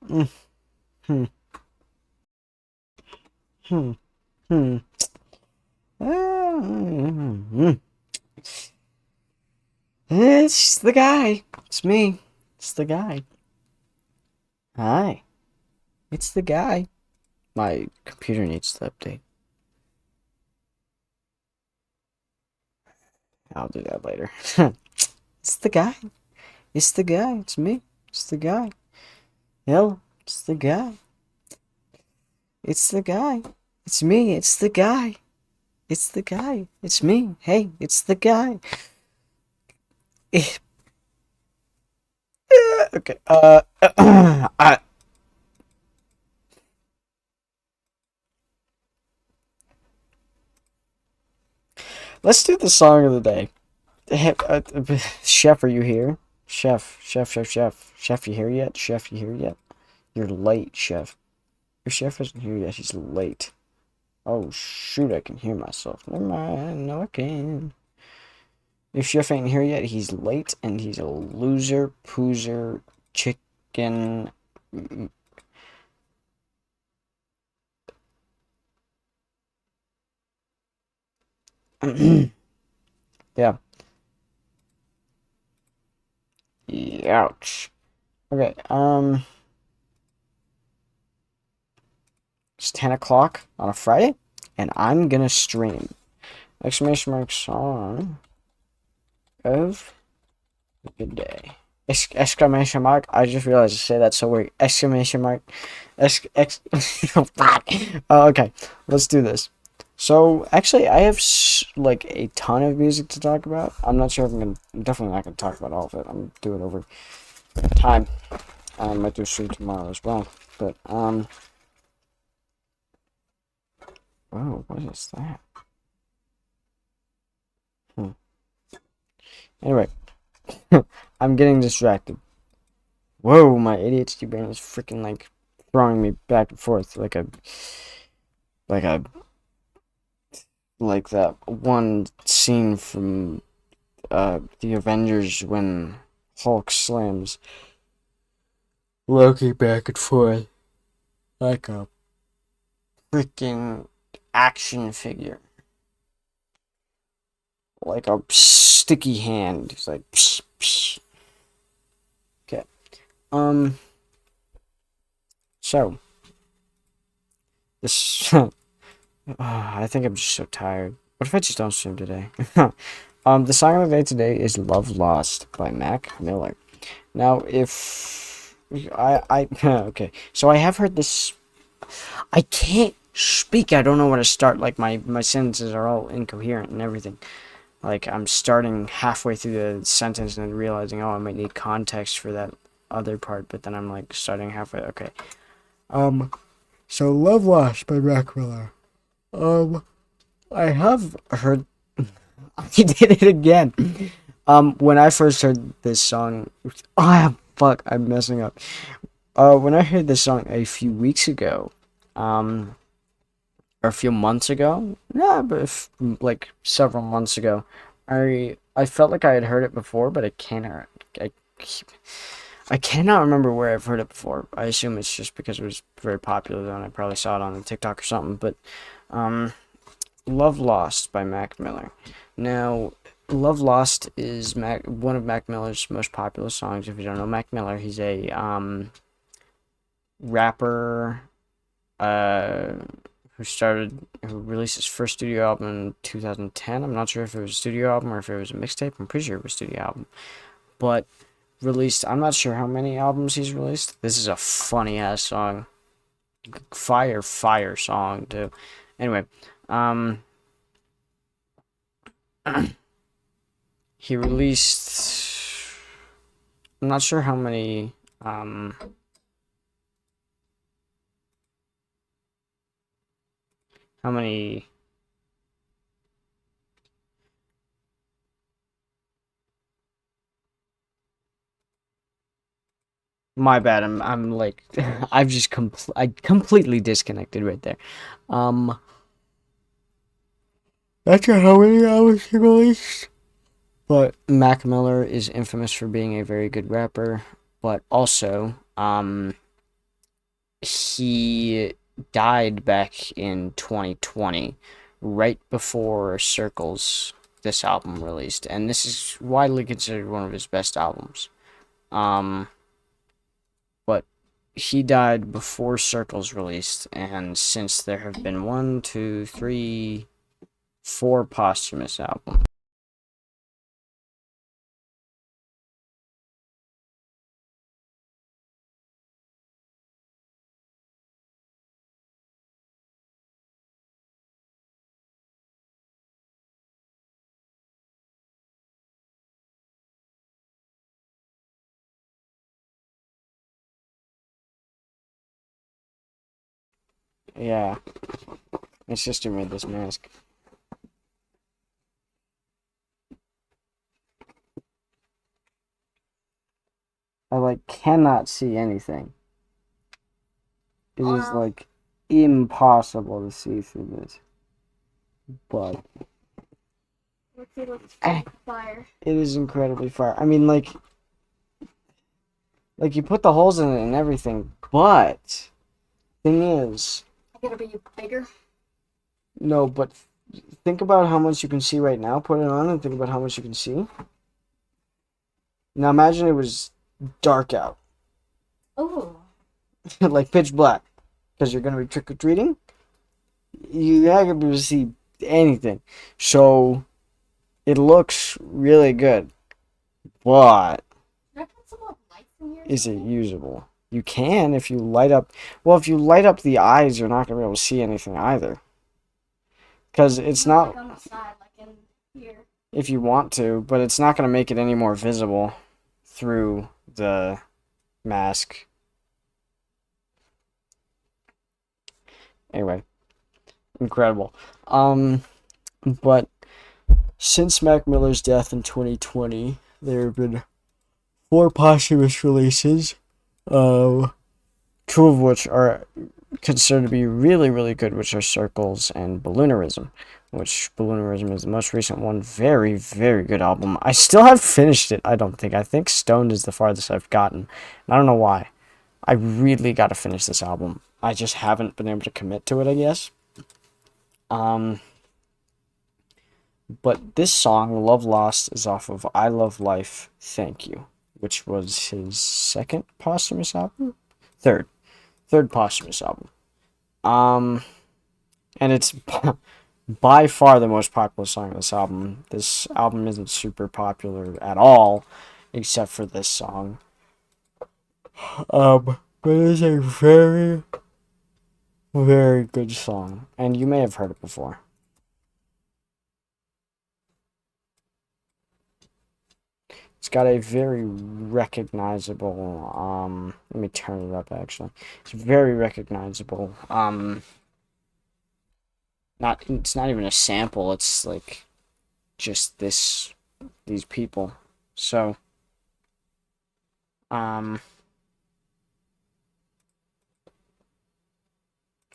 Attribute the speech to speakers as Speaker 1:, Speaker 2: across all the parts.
Speaker 1: Mm, hmm, hmm, hmm. Mm. It's the guy. It's me. It's the guy. Hi. It's the guy. My computer needs to update. I'll do that later. It's the guy. It's the guy. It's me. It's the guy. Hell, it's the guy. It's the guy. It's me. It's the guy. It's the guy. It's me. Hey, it's the guy. Okay. Let's do the song of the day. Hey, Chef, are you here? Chef, you here yet? Chef, you here yet? You're late, Chef. Your chef isn't here yet. He's late. Oh, shoot, I can hear myself. Never mind. No, I can. Your chef ain't here yet. He's late, and he's a loser, poozer, chicken. Yeah. Ouch. Okay, it's 10 o'clock on a Friday, and I'm gonna stream. Exclamation mark song of the day. Exclamation mark. I just realized to say that so weird. Exclamation mark. Okay, let's do this. So actually, I have like a ton of music to talk about. I'm not sure if I'm definitely not gonna talk about all of it. I'm doing it over time. I might do a stream tomorrow as well. But oh, what is that? Hmm. Anyway, I'm getting distracted. Whoa, my ADHD brain is freaking like throwing me back and forth like a like that one scene from the Avengers when Hulk slams Loki back and forth like a freaking action figure. Like a sticky hand. He's like psh, psh. Okay. Um so this I think I'm just so tired. What if I just don't stream today? The song of the day today is "Love Lost" by Mac Miller. Now, if I okay, so I have heard this. I can't speak. I don't know where to start. Like my sentences are all incoherent and everything. Like I'm starting halfway through the sentence and then realizing, oh, I might need context for that other part. But then I'm like starting halfway. Okay. Um. So "Love Lost" by Mac Miller. I have heard. I did it again. When I first heard this song, fuck, I'm messing up. When I heard this song a few weeks ago, um, or a few months ago, yeah, but like several months ago, I felt like I had heard it before, but I, I cannot remember where I've heard it before. I assume it's just because it was very popular, and I probably saw it on TikTok or something. But, um, Love Lost by Mac Miller. Now, Love Lost is one of Mac Miller's most popular songs. If you don't know Mac Miller, he's a rapper uh, who released his first studio album in 2010. I'm not sure if it was a studio album or if it was a mixtape. I'm pretty sure it was a studio album. But released, I'm not sure how many albums he's released. This is a funny ass song. Fire song, too. Anyway, um, he released. I'm not sure how many. How many. My bad. I'm like, I completely disconnected right there. Um, not sure how many albums he released. But Mac Miller is infamous for being a very good rapper, but also, he died back in 2020, right before Circles, this album released, and this is widely considered one of his best albums. Um, but he died before Circles released, and since there have been one, two, three, four posthumous albums. Yeah, my sister made this mask. I like cannot see anything. It is like impossible to see through this. But
Speaker 2: fire.
Speaker 1: it is incredibly far. I mean, like you put the holes in it and everything, but thing is,
Speaker 2: I gotta be bigger.
Speaker 1: no, but think about how much you can see right now. Put it on and think about how much you can see. Now imagine it was dark out,
Speaker 2: Oh.
Speaker 1: like pitch black, because you're gonna be trick or treating. You're not gonna be able to see anything. So it looks really good, but
Speaker 2: Should I put some more lights in here?
Speaker 1: is it usable? You can if you light up. Well, if you light up the eyes, you're not gonna be able to see anything either. Because it's
Speaker 2: No,
Speaker 1: not.
Speaker 2: like on the side, like in here.
Speaker 1: If you want to, but it's not gonna make it any more visible through the mask. Anyway, incredible. But since Mac Miller's death in 2020, there have been four posthumous releases. Two of which are considered to be really, really good, which are Circles and Balloonerism, which Balloonerism is the most recent one. Very, very good album. I still haven't finished it, I don't think. I think Stoned is the farthest I've gotten. And I don't know why. I really got to finish this album. I just haven't been able to commit to it, I guess. But this song, Love Lost, is off of I Love Life, Thank You, which was his second posthumous album? Third posthumous album. Um, and it's by far the most popular song on this album. This album isn't super popular at all, except for this song. But it's a very, very good song, and you may have heard it before. It's got a very recognizable, let me turn it up actually. It's very recognizable, it's not even a sample, it's like just these people. So, um,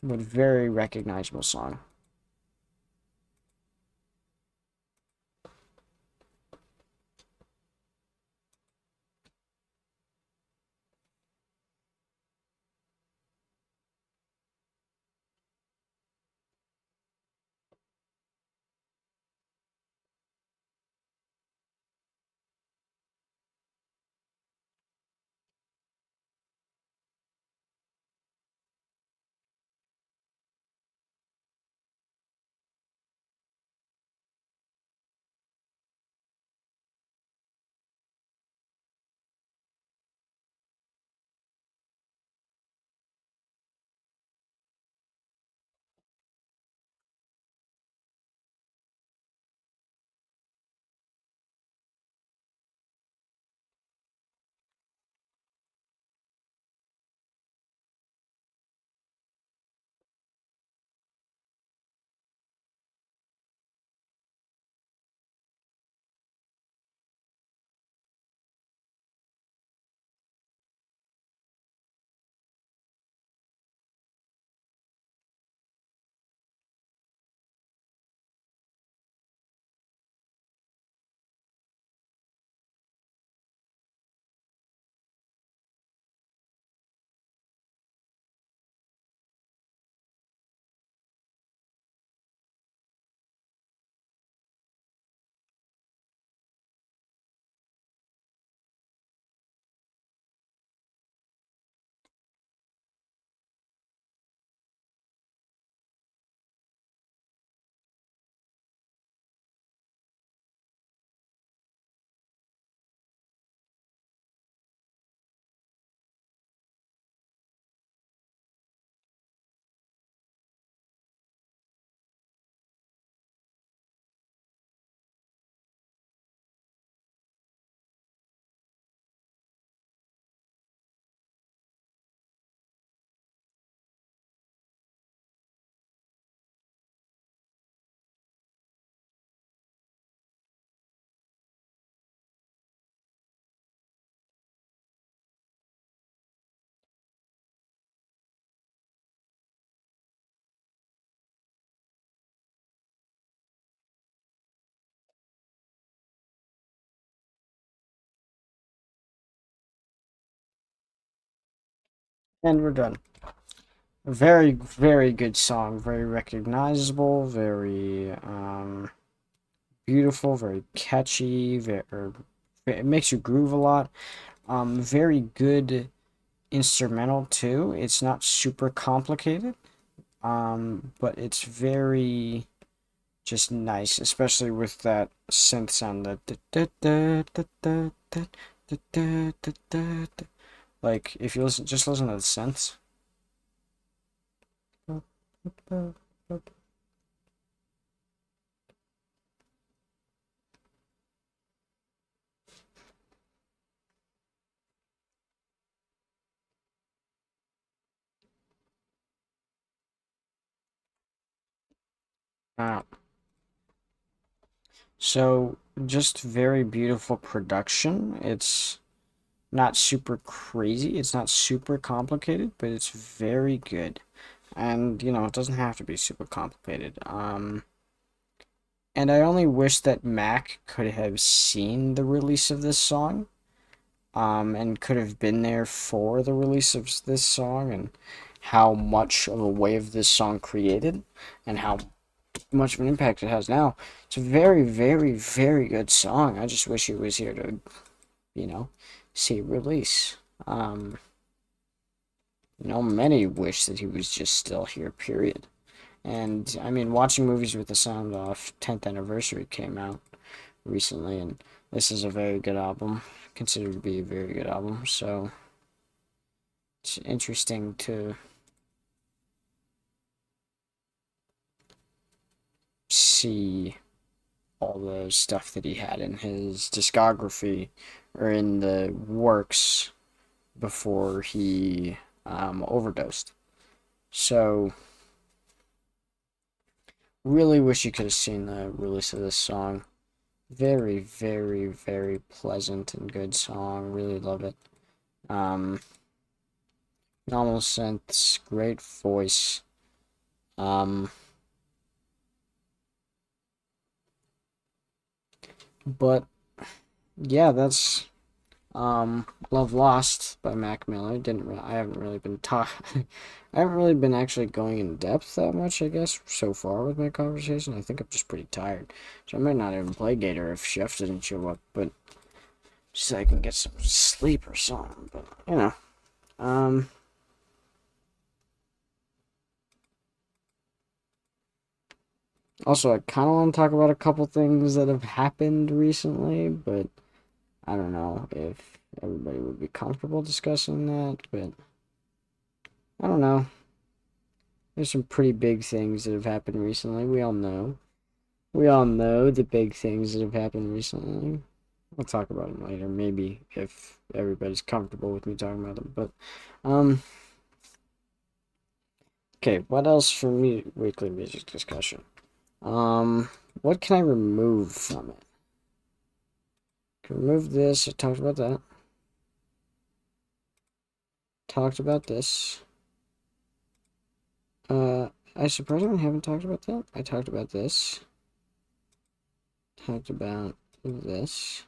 Speaker 1: but very recognizable song. And we're done. Very, very good song. Very recognizable. Very beautiful. Very catchy. It makes you groove a lot. Very good instrumental too. It's not super complicated. But it's very just nice, especially with that synth sound. Like if you just listen to the synths. Uh, so just very beautiful production. It's not super crazy. It's not super complicated, but it's very good. And it doesn't have to be super complicated. And I only wish that Mac could have seen the release of this song, and could have been there for the release of this song, and how much of a wave this song created, and how much of an impact it has now. It's a very, very, very good song. I just wish he was here to, see it release. Many wish that he was just still here, period. And, I mean, watching movies with the sound off 10th anniversary came out recently, and this is a very good album, considered to be a very good album, so it's interesting to see all the stuff that he had in his discography or in the works before he overdosed. So, really wish you could have seen the release of this song. Very, very, very pleasant and good song. Really love it. Um, Normal synths, great voice. Um, but yeah, that's Love Lost by Mac Miller. I haven't really been I haven't really been actually going in depth that much, I guess, so far with my conversation. I think I'm just pretty tired. So I might not even play Gator if Chef doesn't show up, but just so I can get some sleep or something. But um also I kinda wanna talk about a couple things that have happened recently, but I don't know if everybody would be comfortable discussing that, but I don't know. There's some pretty big things that have happened recently. We all know. We all know the big things that have happened recently. We'll talk about them later, maybe, if everybody's comfortable with me talking about them. But, okay, what else for me? Weekly music discussion. What can I remove from it? Can remove this. I talked about that. Talked about this. I surprisingly haven't talked about that. I talked about this. Talked about this.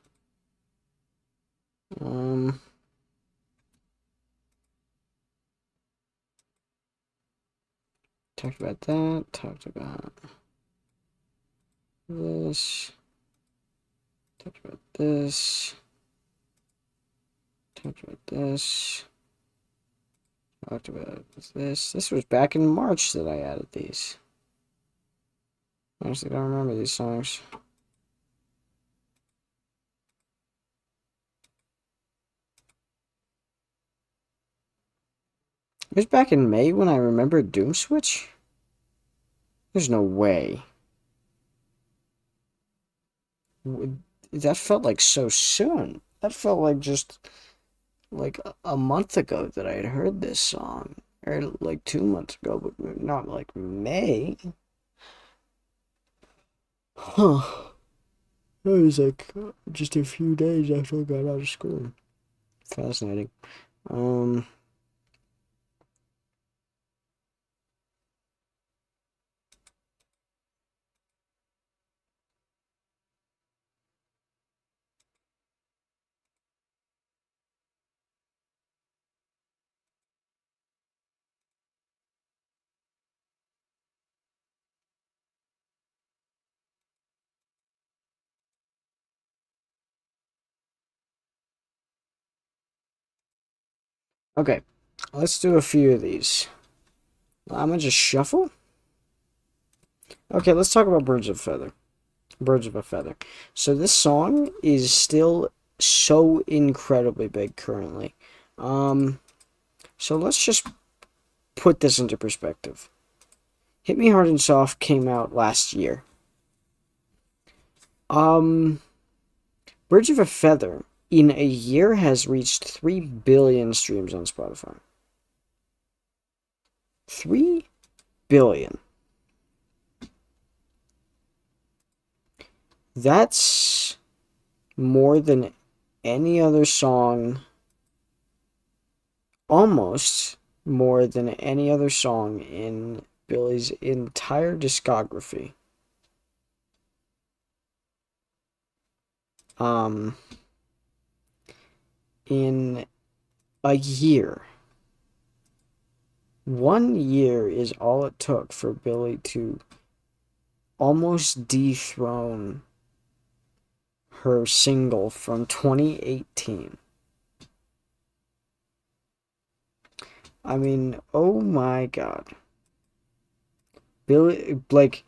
Speaker 1: Talked about that. Talked about this. Talked about this. Talked about this. Talked about this. This was back in March that I added these. Honestly, don't remember these songs. It was back in May when I remembered Doom Switch? There's no way. That felt like so soon. That felt like just like a month ago that I had heard this song. Or like 2 months ago, but not like May. Huh. It was like just a few days after I got out of school. Fascinating. Um, Okay, let's do a few of these. I'm gonna just shuffle. Okay, let's talk about Birds of Feather. Birds of a Feather. So this song is still so incredibly big currently. Um, so let's just put this into perspective. Hit Me Hard and Soft came out last year. Um, Birds of a Feather in a year has reached 3 billion streams on Spotify. 3 billion. That's more than any other song, almost more than any other song in Billy's entire discography. Um, in a year. 1 year is all it took for Billy to almost dethrone her single from 2018. I mean, oh my god. Billy, like,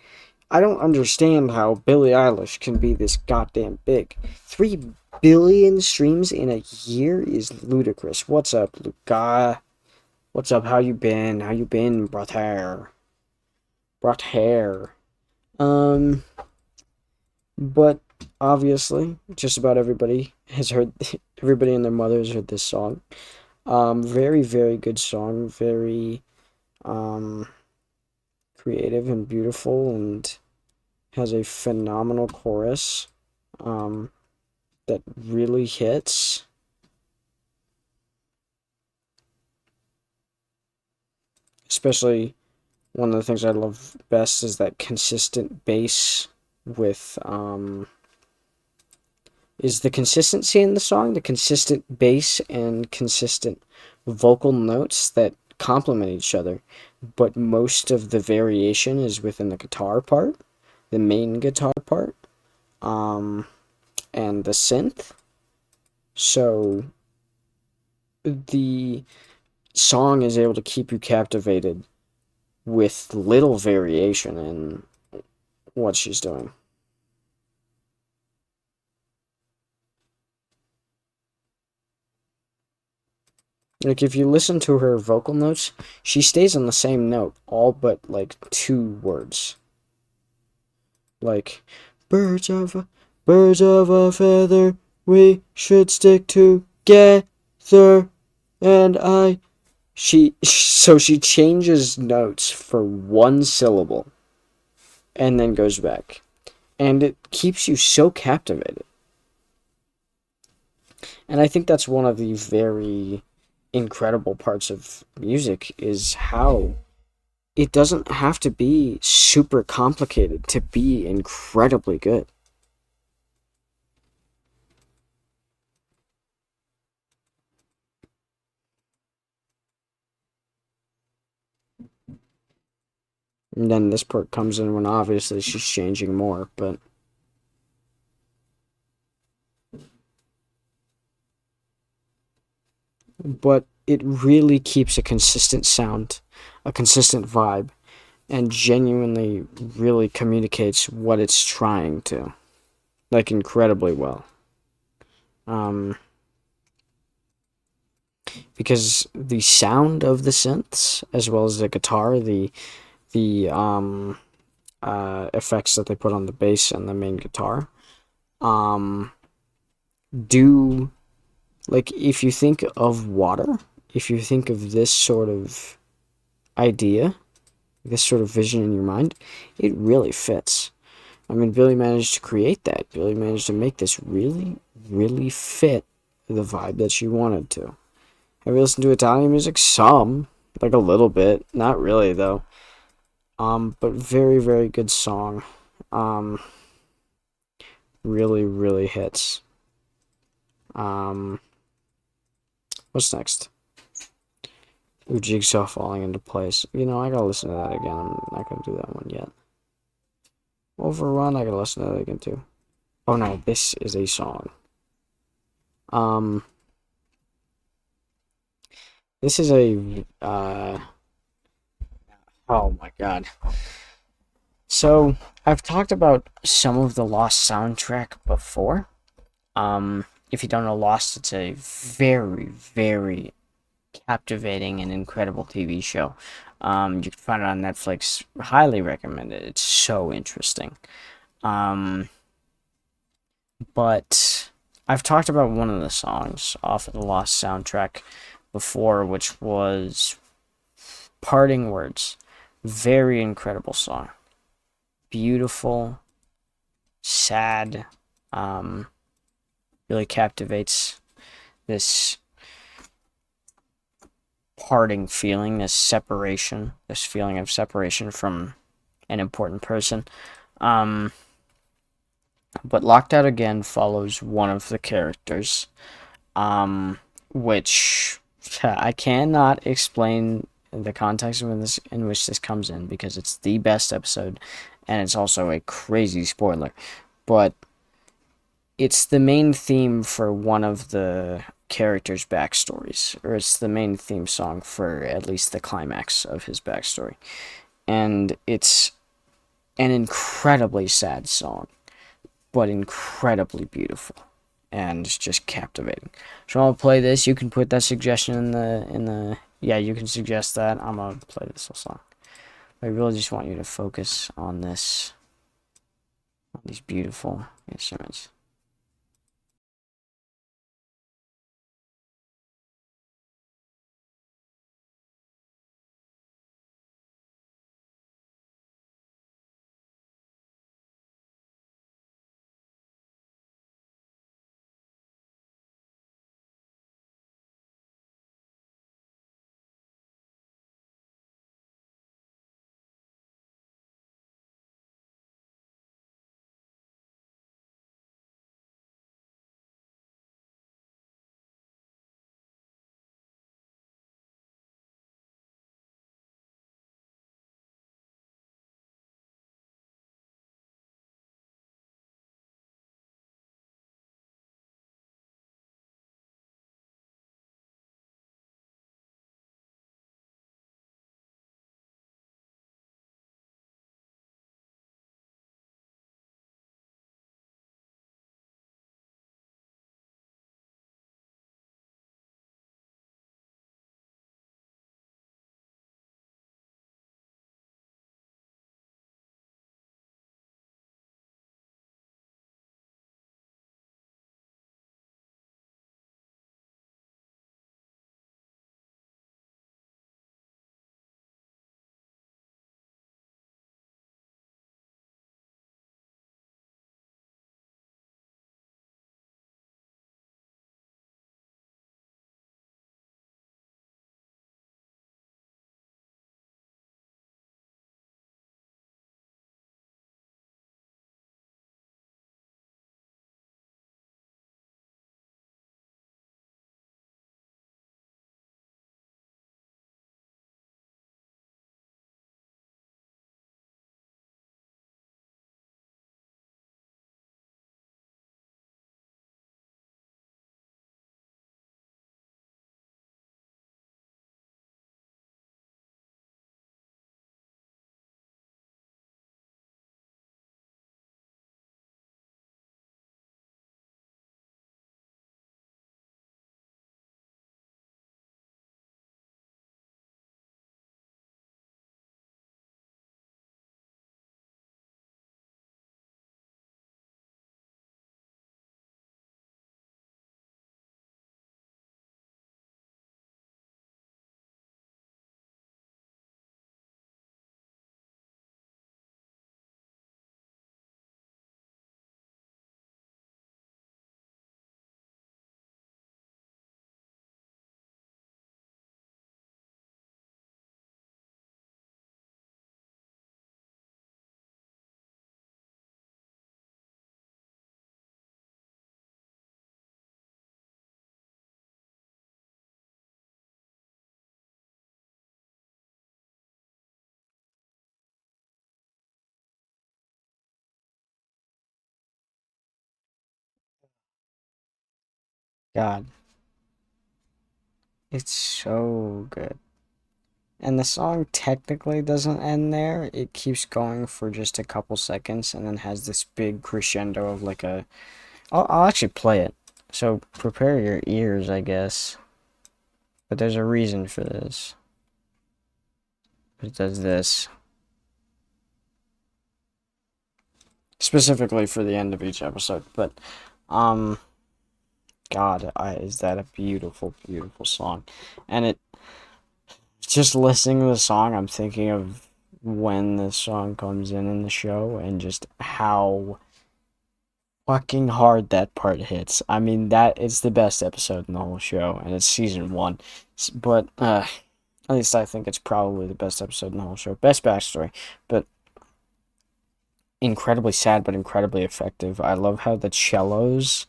Speaker 1: I don't understand how Billie Eilish can be this goddamn big. 3 billion streams in a year is ludicrous. What's up, Luca? What's up? How you been? How you been, brother? Brother. Um, but obviously, just about everybody has heard, everybody and their mother has heard this song. Very, very good song. Very, um, creative and beautiful, and has a phenomenal chorus, um, that really hits. Especially one of the things I love best is that consistent bass with, is the consistency in the song, the consistent bass and consistent vocal notes that complement each other, but most of the variation is within the guitar part, the main guitar part, and the synth. So the song is able to keep you captivated with little variation in what she's doing. Like, if you listen to her vocal notes, she stays on the same note, all but like 2 words. Like, birds of a feather, we should stick together. And so she changes notes for 1 syllable and then goes back. And it keeps you so captivated. And I think that's one of the very incredible parts of music is how it doesn't have to be super complicated to be incredibly good. And then this part comes in when obviously she's changing more, but it really keeps a consistent sound, a consistent vibe, and genuinely really communicates what it's trying to, like, incredibly well. Um, because the sound of the synths, as well as the guitar, the effects that they put on the bass and the main guitar, um, do, like, if you think of water, if you think of this sort of idea, this sort of vision in your mind, it really fits. I mean, Billy managed to create that. Billy managed to make this really, really fit the vibe that she wanted to. Have you listened to Italian music? Some, like a little bit, not really though. But very, very good song. Um, really, really hits. Um, what's next? Ooh, Jigsaw falling into place. You know, I gotta listen to that again. I'm not gonna do that one yet. Overrun, I gotta listen to that again too. Oh no, this is a song. Um, This is a oh my god. So I've talked about some of the Lost soundtrack before. If you don't know Lost, it's a very, very captivating and incredible TV show. You can find it on Netflix. Highly recommend it. It's so interesting. Um, but I've talked about one of the songs off of the Lost soundtrack before, which was Parting Words. Very incredible song. Beautiful, sad, um, really captivates this parting feeling, this separation, this feeling of separation from an important person. Um, but Locked Out Again follows one of the characters, which I cannot explain the context in which this comes in because it's the best episode, and it's also a crazy spoiler. But it's the main theme for one of the characters' backstories, or it's the main theme song for at least the climax of his backstory. And it's an incredibly sad song, but incredibly beautiful and just captivating. So I'm gonna play this. You can put that suggestion in the yeah, you can suggest that. I'm gonna play this whole song. I really just want you to focus on this, on these beautiful instruments. God, It's so good. And the song technically doesn't end there. It keeps going for just a couple seconds and then has this big crescendo of like a. I'll actually play it. So prepare your ears, I guess. But there's a reason for this. It does this. Specifically for the end of each episode. But, God, is that a beautiful, beautiful song. And just listening to the song, I'm thinking of when the song comes in the show and just how fucking hard that part hits. I mean, that is the best episode in the whole show, and it's season 1. But, at least I think it's probably the best episode in the whole show. Best backstory. But incredibly sad, but incredibly effective. I love how the cellos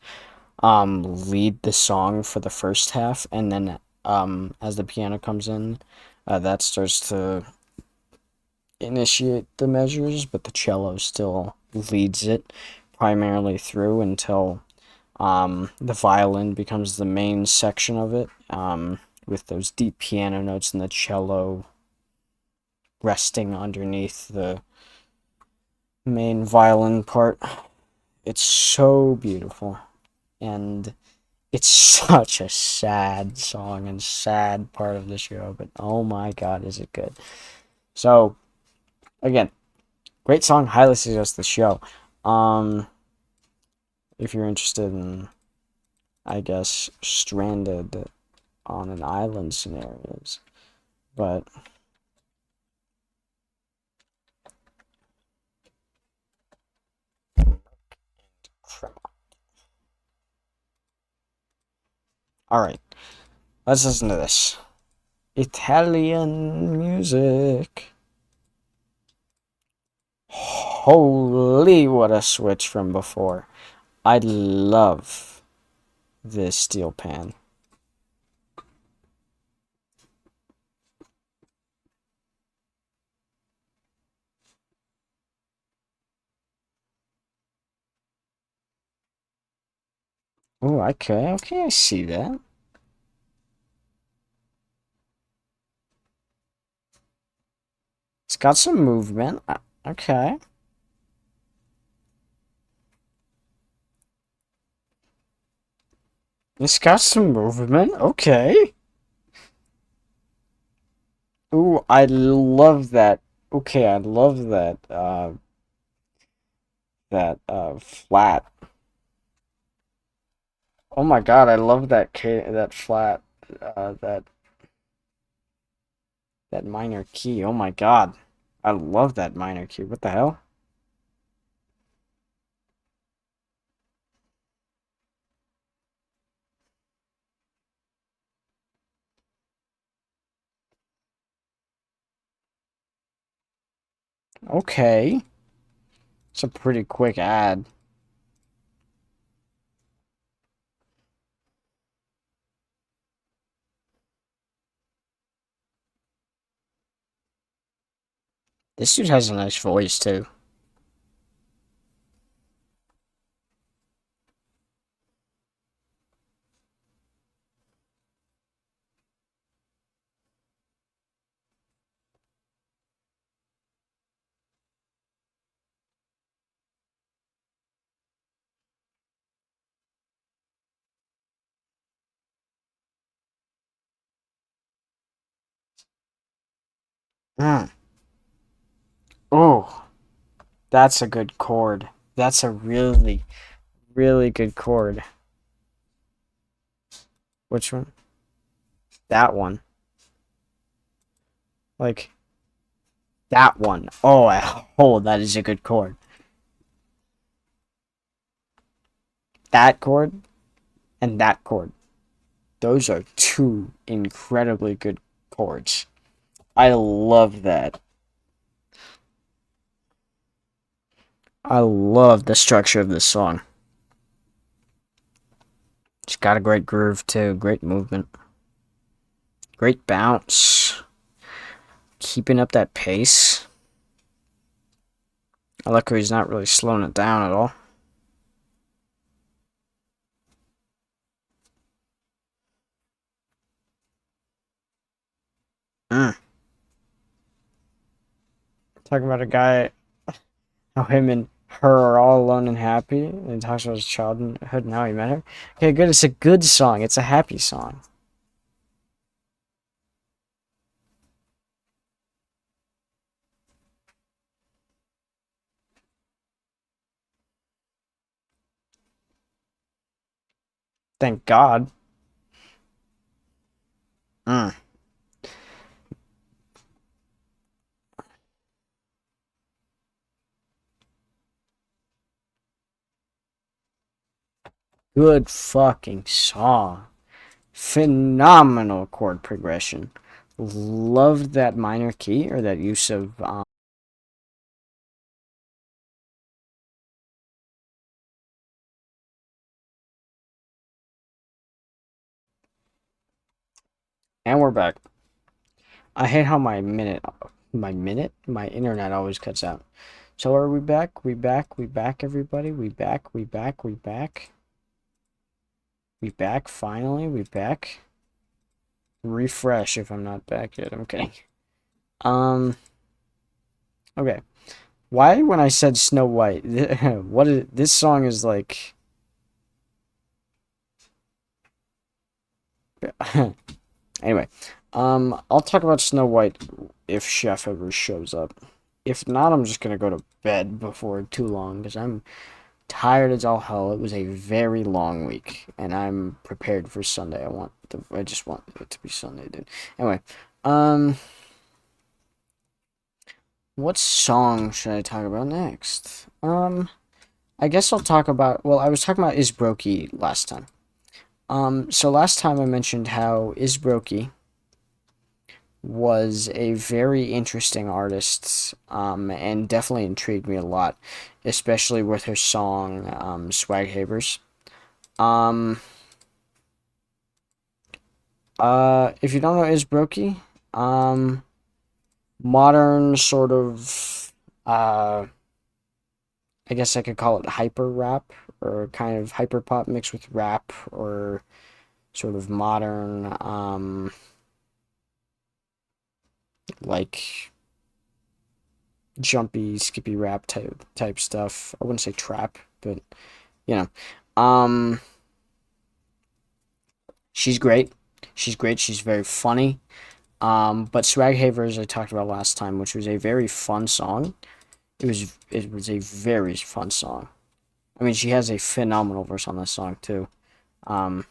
Speaker 1: lead the song for the first half, and then as the piano comes in, that starts to initiate the measures, but the cello still leads it primarily through until the violin becomes the main section of it, with those deep piano notes and the cello resting underneath the main violin part. It's so beautiful, and it's such a sad song and sad part of the show, but oh my god, is it good. So, again, great song, highly suggest the show. If you're interested in, I guess, stranded on an island scenarios. But alright, let's listen to this. Italian music. Holy, what a switch from before. I love this steel pan. Oh, okay, I see that. It's got some movement. Okay. It's got some movement. Okay. Ooh, I love that. Okay, I love that flat. Oh my god, I love that flat that minor key. Oh my god. I love that minor key. What the hell? Okay. It's a pretty quick ad. This dude has a nice voice too. Mm. Oh, that's a good chord. That's a really, really good chord. Which one? That one. Like, that one. Oh, that is a good chord. That chord and that chord. Those are two incredibly good chords. I love that. I love the structure of this song. It's got a great groove too, great movement, great bounce. Keeping up that pace. I like how he's not really slowing it down at all. Talking about a guy, how him and her are all alone and happy, and he talks about his childhood and how he met her. Okay, good. It's a good song. It's a happy song. Thank God. Mm. Good fucking song. Phenomenal chord progression. Loved that minor key or that use of and we're back. I hate how my internet always cuts out. So are we back? We back, everybody. We back, finally. We back. Refresh if I'm not back yet. I'm kidding. Um, okay. Why when I said Snow White, what is this song is like anyway, I'll talk about Snow White if Chef ever shows up. If not, I'm just gonna go to bed before too long because I'm tired as all hell. It was a very long week, and I'm prepared for Sunday. I just want it to be Sunday, dude. Anyway, um, what song should I talk about next? I guess I'll talk about. Well, I was talking about Isbroki last time. So last time I mentioned how Isbroki was a very interesting artist, and definitely intrigued me a lot, especially with her song, Swag Havers. Um, if you don't know Isbroki, um, modern sort of, I guess I could call it hyper rap, or kind of hyper pop mixed with rap, or sort of modern, like jumpy, skippy rap type stuff. I wouldn't say trap, but you know, um, she's great. She's great. She's very funny. But Swag Havers I talked about last time, which was a very fun song. It was a very fun song. I mean, she has a phenomenal verse on this song too. Um,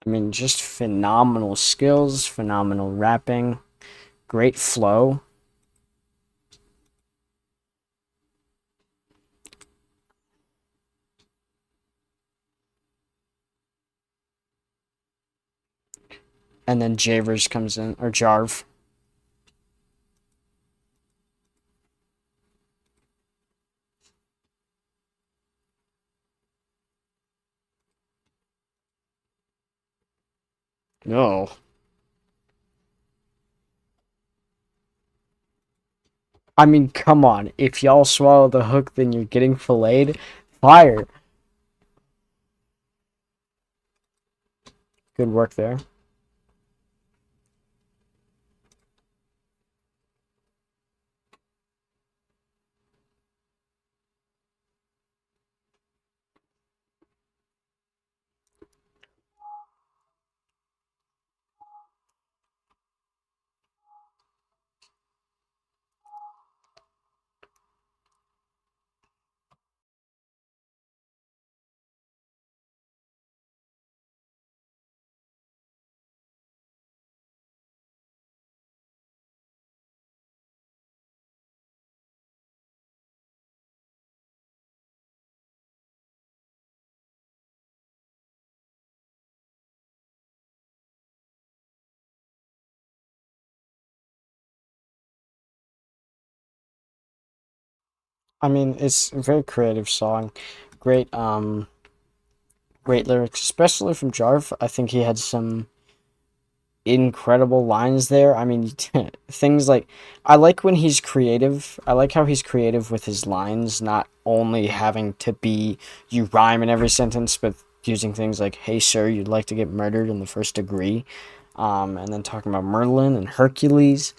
Speaker 1: I mean, just phenomenal skills, phenomenal rapping, great flow, and then Javers comes in or Jarv. No, I mean, come on. If y'all swallow the hook, then you're getting filleted. Fire. Good work there. I mean, it's a very creative song. Great, great lyrics, especially from Jarv. I think he had some incredible lines there. I mean, things like I like when he's creative. I like how he's creative with his lines, not only having to be you rhyme in every sentence, but using things like "Hey sir, you'd like to get murdered in the first degree," and then talking about Merlin and Hercules,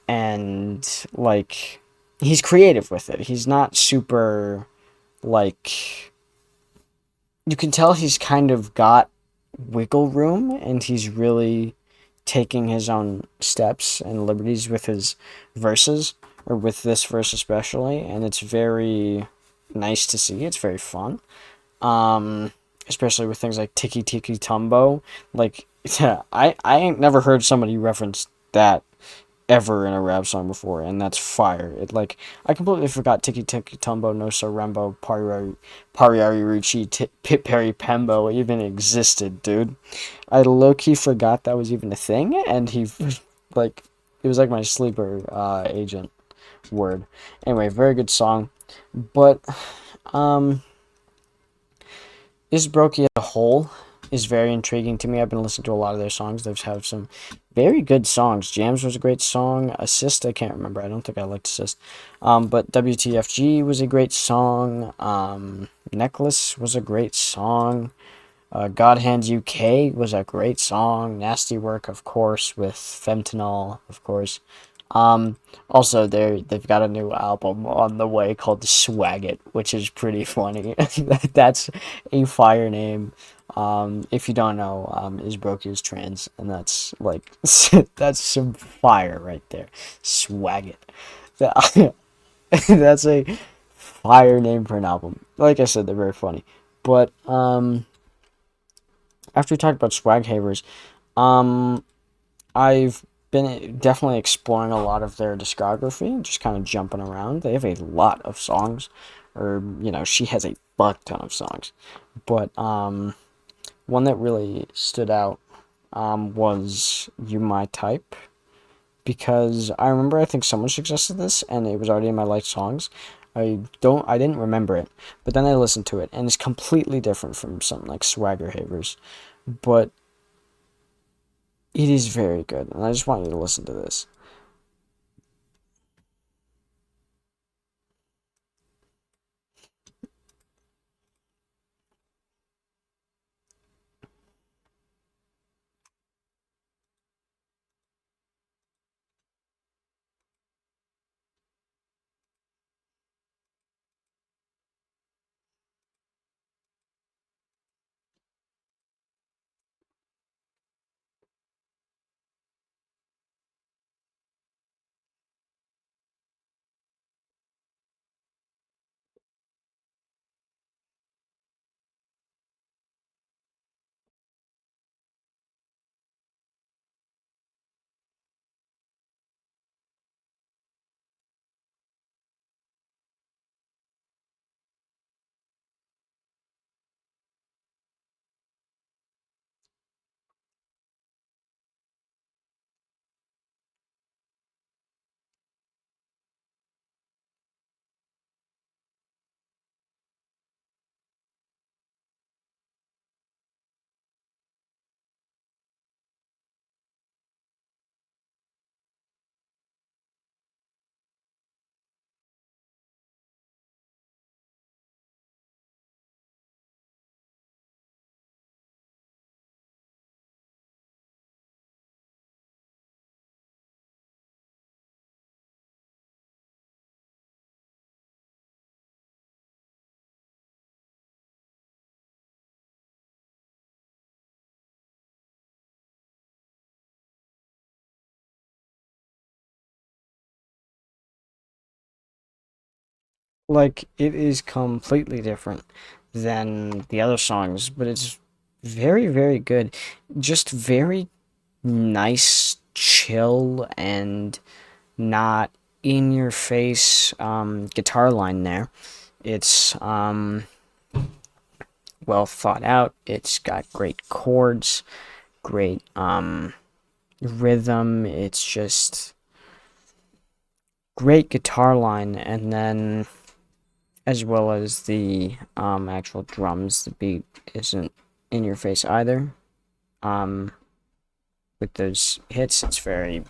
Speaker 1: and like he's creative with it. He's not super like you can tell he's kind of got wiggle room and he's really taking his own steps and liberties with his verses or with this verse especially, and it's very nice to see. It's very fun. Especially with things like Tiki Tiki Tumbo. Like yeah, I ain't never heard somebody reference that ever in a rap song before, and that's fire. It like I completely forgot Tiki Tiki Tumbo, No Sorembo, Pariari Rucci, Pit Perry Pembo even existed, dude. I low key forgot that was even a thing, and he like it was like my sleeper agent word. Anyway, very good song, but um is Brokey as a whole is very intriguing to me. I've been listening to a lot of their songs. They've had some very good songs. Jams was a great song. Assist, I can't remember. I don't think I liked Assist. But WTFG was a great song. Necklace was a great song. God Hands UK was a great song. Nasty Work, of course, with Fentanyl, of course. Also, they've got a new album on the way called Swag It, which is pretty funny. That's a fire name. If you don't know, Isbrook is trans, and that's like that's some fire right there. Swag It. That's a fire name for an album. Like I said, they're very funny. But after we talked about Swag Havers, um, I've been definitely exploring a lot of their discography, just kind of jumping around. They have a lot of songs, or she has a butt ton of songs. But one that really stood out was "You My Type," because I think someone suggested this, and it was already in my liked songs. I didn't remember it, but then I listened to it, and it's completely different from something like Swagger Havers, but it is very good, and I just want you to listen to this. Like it is completely different than the other songs, but it's very, very good. Just very nice, chill, and not in your face guitar line there. It's well thought out. It's got great chords, great rhythm. It's just great guitar line, and then as well as the actual drums. The beat isn't in your face either. With those hits, it's very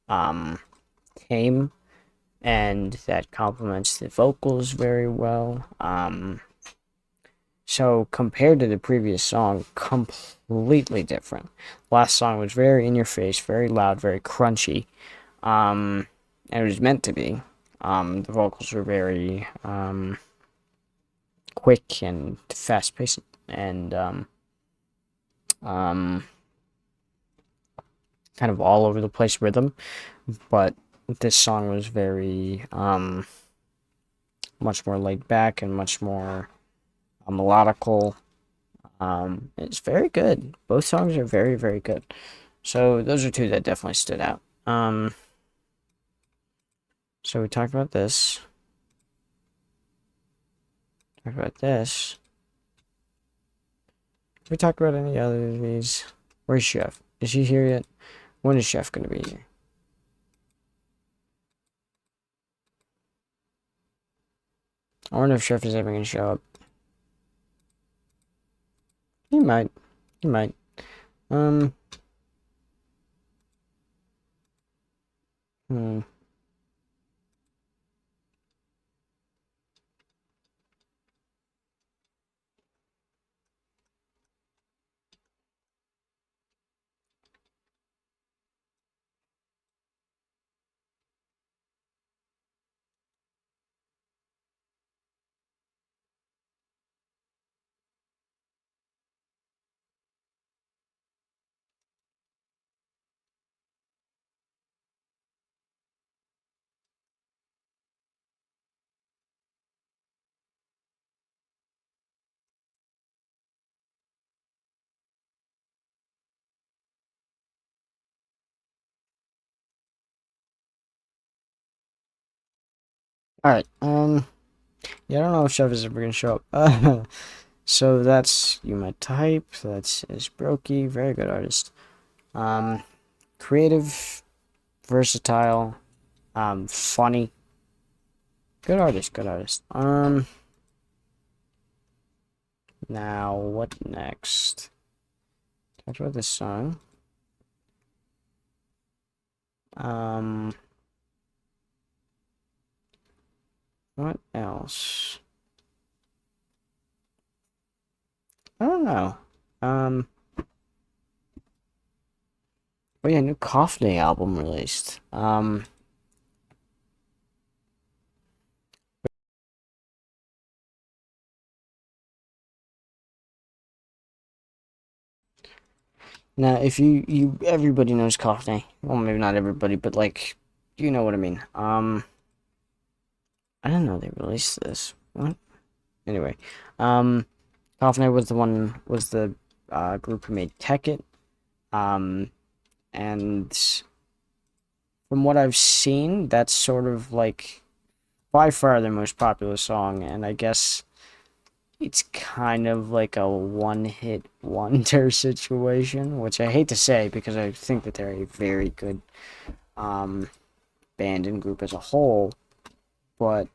Speaker 1: tame, and that complements the vocals very well. So compared to the previous song, completely different. Last song was very in your face, very loud, very crunchy. And it was meant to be. The vocals were very quick and fast paced, and kind of all over the place rhythm. But this song was very much more laid back and much more melodical. It's very good. Both songs are very, very good. So those are two that definitely stood out. So we talked about this. Talked about this. Have we talked about any other of these? Where's Chef? Is he here yet? When is Chef going to be here? I wonder if Chef is ever going to show up. He might. He might. Hmm. Alright, yeah, I don't know if Chef is ever gonna show up. So that's You My Type, that's Is Brokey, very good artist. Creative, versatile, funny. Good artist, good artist. Now, what next? Talked about this song. What else? I don't know. Oh yeah, new Cough Day album released. Now if everybody knows Cough Day. Well, maybe not everybody, but like, you know what I mean. I didn't know they released this. What? Anyway, Cough Day was the group who made Tech It. And from what I've seen, that's sort of like by far their most popular song, and I guess it's kind of like a one-hit wonder situation, which I hate to say because I think that they're a very good band and group as a whole, but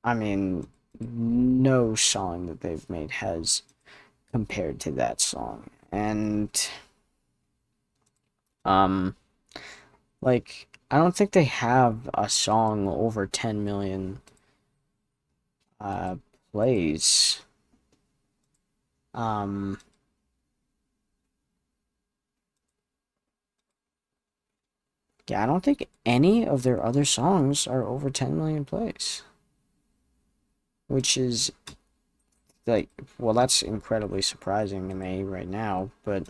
Speaker 1: I mean, no song that they've made has compared to that song, and like, I don't think they have a song over 10 million plays. Yeah, I don't think any of their other songs are over 10 million plays. Which is, like, well, that's incredibly surprising to me right now, but,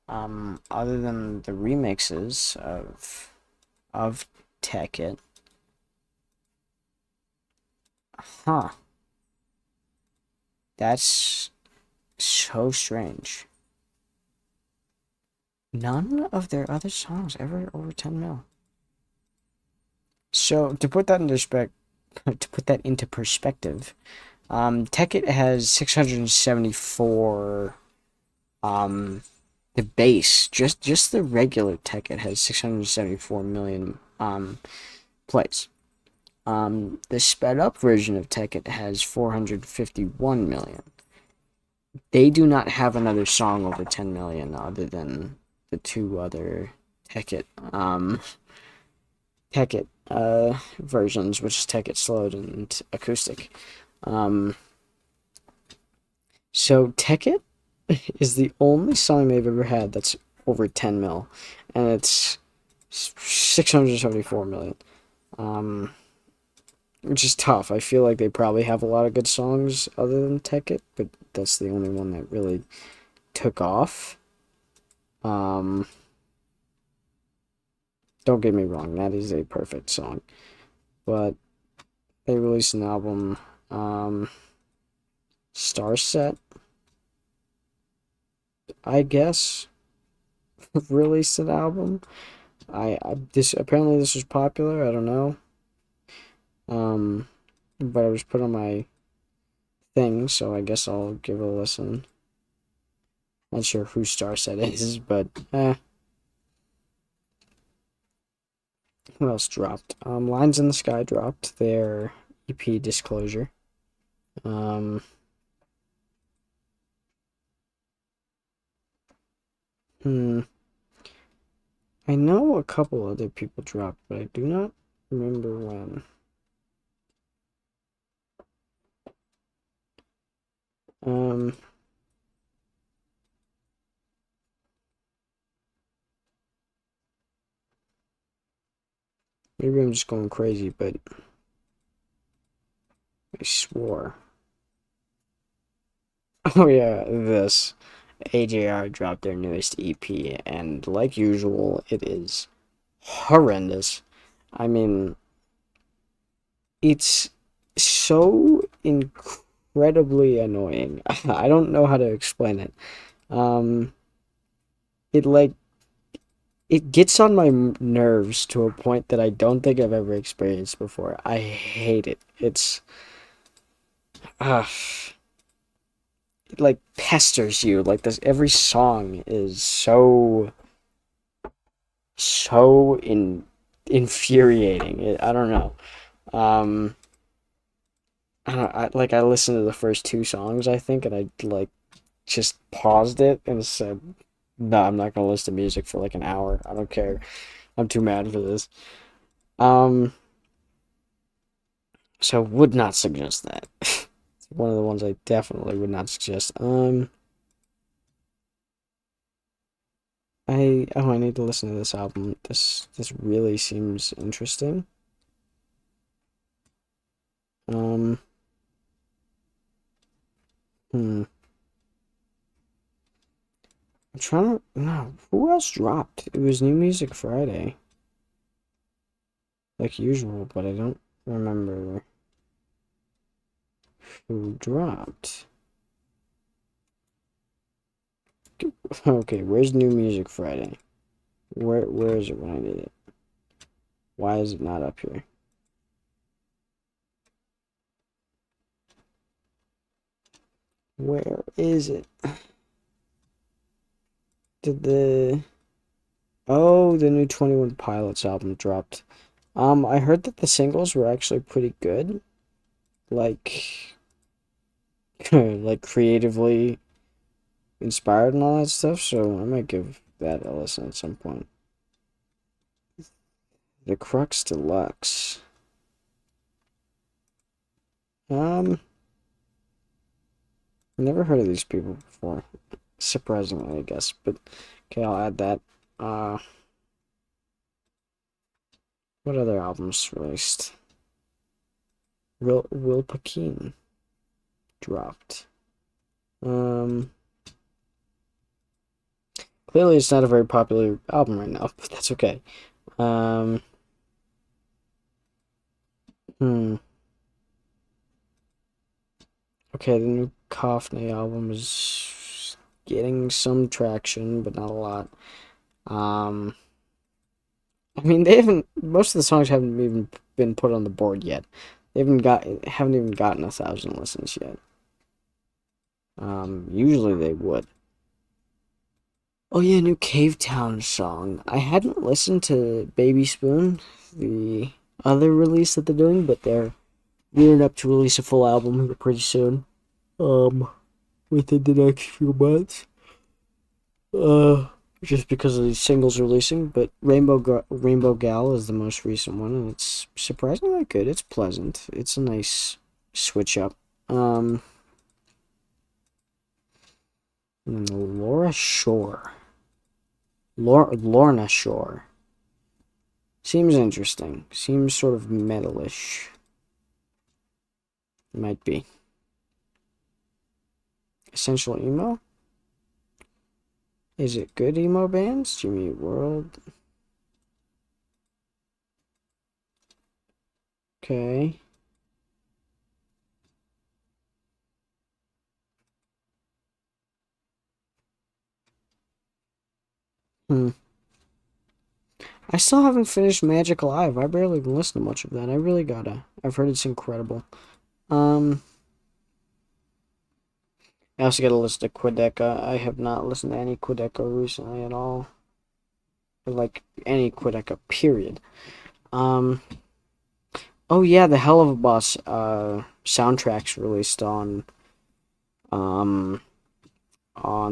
Speaker 1: other than the remixes of Tech It, huh, that's so strange. None of their other songs ever over 10 mil. So to put that into perspective, Tech It has 674. The base, just the regular Tech It has 674 million plays. The sped up version of Tekkit has 451 million. They do not have another song over 10 million other than the two other Tekkit versions, which is Tekkit Slowed and Acoustic. So Tekkit is the only song they've ever had that's over 10 mil, and it's 674 million. Which is tough. I feel like they probably have a lot of good songs other than Tekkit, but that's the only one that really took off. Don't get me wrong, that is a perfect song. But they released an album, Starset, I guess, released an album. Apparently this was popular, I don't know. But it was put on my thing, so I guess I'll give it a listen. Not sure who Starset is, but who else dropped? Lines in the Sky dropped their EP Disclosure. I know a couple other people dropped, but I do not remember when. Maybe I'm just going crazy, but I swore. Oh yeah, this. AJR dropped their newest EP, and like usual, it is horrendous. I mean, it's so incredibly annoying. I don't know how to explain it. It like it gets on my nerves to a point that I don't think I've ever experienced before. I hate it. It's it like pesters you. Like this, every song is so infuriating. I don't know. I listened to the first two songs, I think, and I like just paused it and said, "No, I'm not gonna listen to music for like an hour. I don't care. I'm too mad for this." So would not suggest that. It's one of the ones I definitely would not suggest. I need to listen to this album. This really seems interesting. I'm trying to no. Who else dropped? It was New Music Friday, like usual, but I don't remember who dropped. Okay, where's New Music Friday? Where is it when I need it? Why is it not up here? Where is it? The new 21 Pilots album dropped. I heard that the singles were actually pretty good. Like like creatively inspired and all that stuff, so I might give that a listen at some point. The Crux Deluxe. Never heard of these people before. Surprisingly, I guess. But okay, I'll add that. What other albums released? Will Pakeen dropped. Clearly it's not a very popular album right now, but that's okay. Okay, the new Coffney album is getting some traction, but not a lot. I mean, most of the songs haven't even been put on the board yet. They haven't even gotten 1,000 listens yet. Usually they would. Oh yeah, new Cavetown song. I hadn't listened to Baby Spoon, the other release that they're doing, but they're gearing up to release a full album here pretty soon. Um, Within the next few months. Uh, just because of these singles releasing, but Rainbow Gal is the most recent one, and it's surprisingly good. It's pleasant. It's a nice switch up. Um, Laura Shore. Lorna Shore. Seems interesting. Seems sort of metalish. Might be. Essential Emo? Is it good emo bands? Jimmy World. Okay. Hmm. I still haven't finished Magic Alive. I barely even listened to much of that. I really gotta. I've heard it's incredible. Um, I also gotta listen to Quedeca. I have not listened to any Quedeca recently at all. Or like any Quedeca, period. Um, oh yeah, the Hell of a Boss soundtracks released um on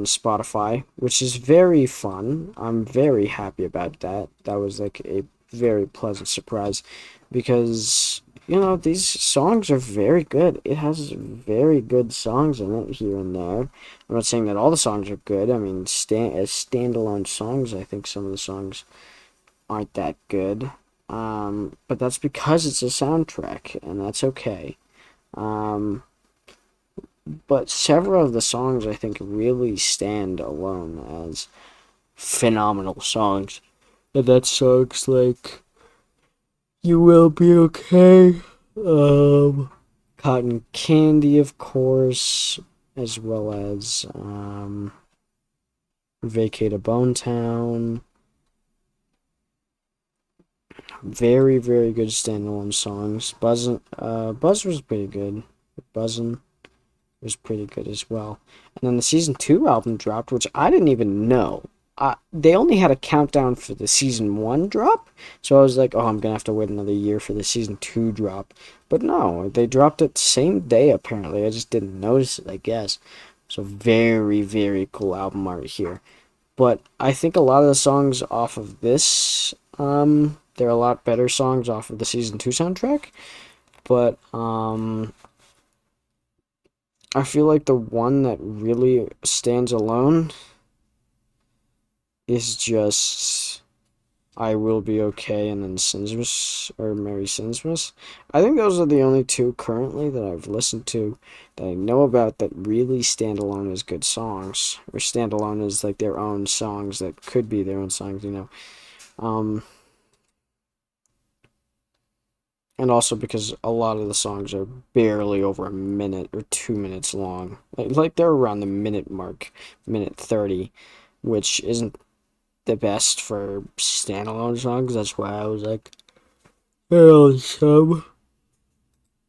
Speaker 1: Spotify, which is very fun. I'm very happy about that. That was like a very pleasant surprise because these songs are very good. It has very good songs in it here and there. I'm not saying that all the songs are good. I mean, as standalone songs, I think some of the songs aren't that good. But that's because it's a soundtrack, and that's okay. Um, but several of the songs I think really stand alone as phenomenal songs. And that's songs like You Will Be Okay, Cotton Candy, of course, as well as Vacate a Bone Town. Very, very good standalone songs. Buzz was pretty good. Buzzin' was pretty good as well. And then the season 2 album dropped, which I didn't even know. They only had a countdown for the season 1 drop, so I was like, oh, I'm gonna have to wait another year for the season 2 drop. But no, they dropped it the same day apparently. I just didn't notice it, I guess. So very, very cool album art here. But I think a lot of the songs off of this, they're a lot better songs off of the season 2 soundtrack. But I feel like the one that really stands alone is just I Will Be Okay and then Sinsmas or Merry Sinsmas. I think those are the only two currently that I've listened to that I know about that really stand alone as good songs. Or stand alone as like their own songs that could be their own songs. And also because a lot of the songs are barely over a minute or 2 minutes long. Like they're around the minute mark, minute 30, which isn't the best for standalone songs. That's why I was like, there are some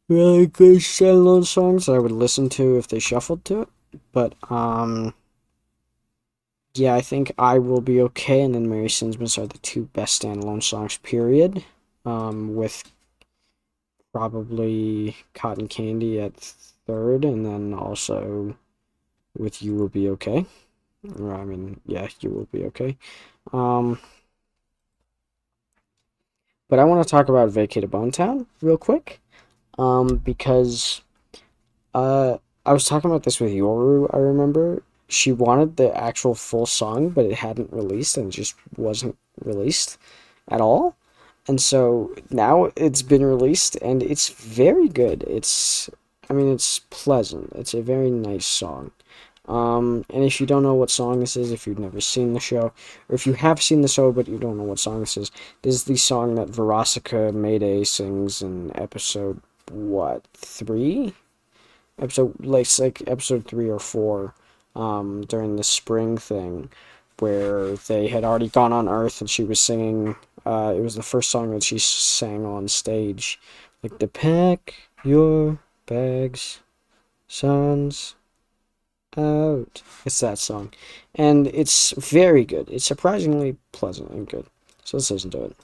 Speaker 1: really good standalone songs that I would listen to if they shuffled to it. But yeah, I think I Will Be Okay and then Mary Sinsmas are the two best standalone songs, period. With probably Cotton Candy at third, and then also with You Will Be Okay. Or, I mean, yeah, You Will Be Okay. Um, but I want to talk about Vacate a Bone Town real quick. Because I was talking about this with Yoru, I remember. She wanted the actual full song, but it hadn't released and just wasn't released at all. And so now it's been released and it's very good. I mean, it's pleasant. It's a very nice song. And if you don't know what song this is, if you've never seen the show, or if you have seen the show but you don't know what song this is the song that Verosika Mayday sings in episode, what, 3? Like episode 3 or 4, during the spring thing, where they had already gone on Earth and she was singing, it was the first song that she sang on stage, like the pack your bags, sons out. It's that song. And it's very good. It's surprisingly pleasant and good. So let's listen to it.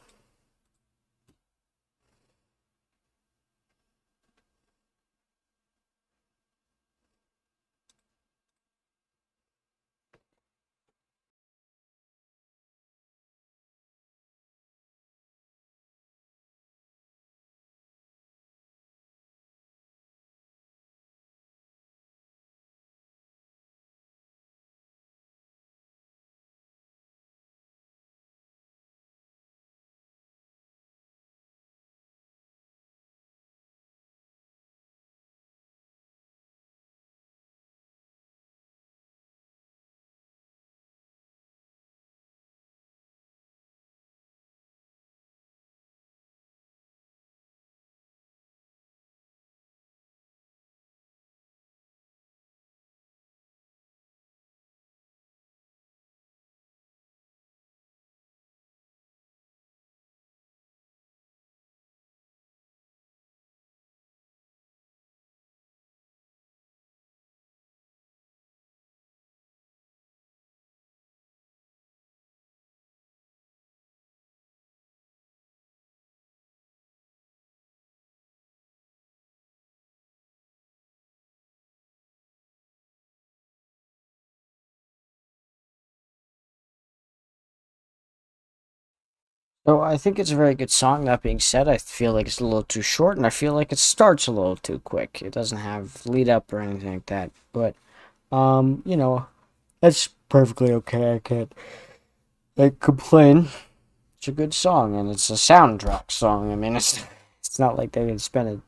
Speaker 1: So I think it's a very good song. That being said, I feel like it's a little too short, and I feel like it starts a little too quick. It doesn't have lead up or anything like that. But you know, that's perfectly okay. I can't like complain. It's a good song, and it's a soundtrack song. I mean, it's not like they can spend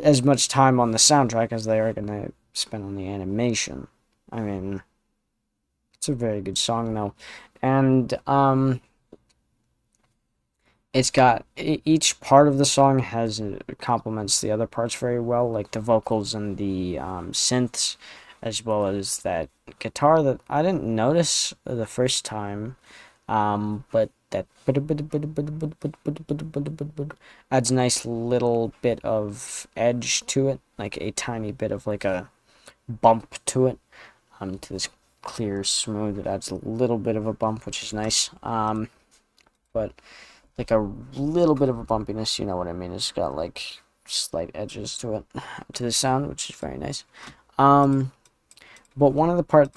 Speaker 1: as much time on the soundtrack as they are gonna spend on the animation. I mean, it's a very good song though, and it's got each part of the song has complements the other parts very well, like the vocals and the synths, as well as that guitar that I didn't notice the first time, but that adds a nice little bit of edge to it, like a tiny bit of like a bump to it, to this clear smooth. It adds a little bit of a bump, which is nice. But like a little bit of a bumpiness, you know what I mean? It's got like slight edges to it, to the sound, which is very nice. But one of the parts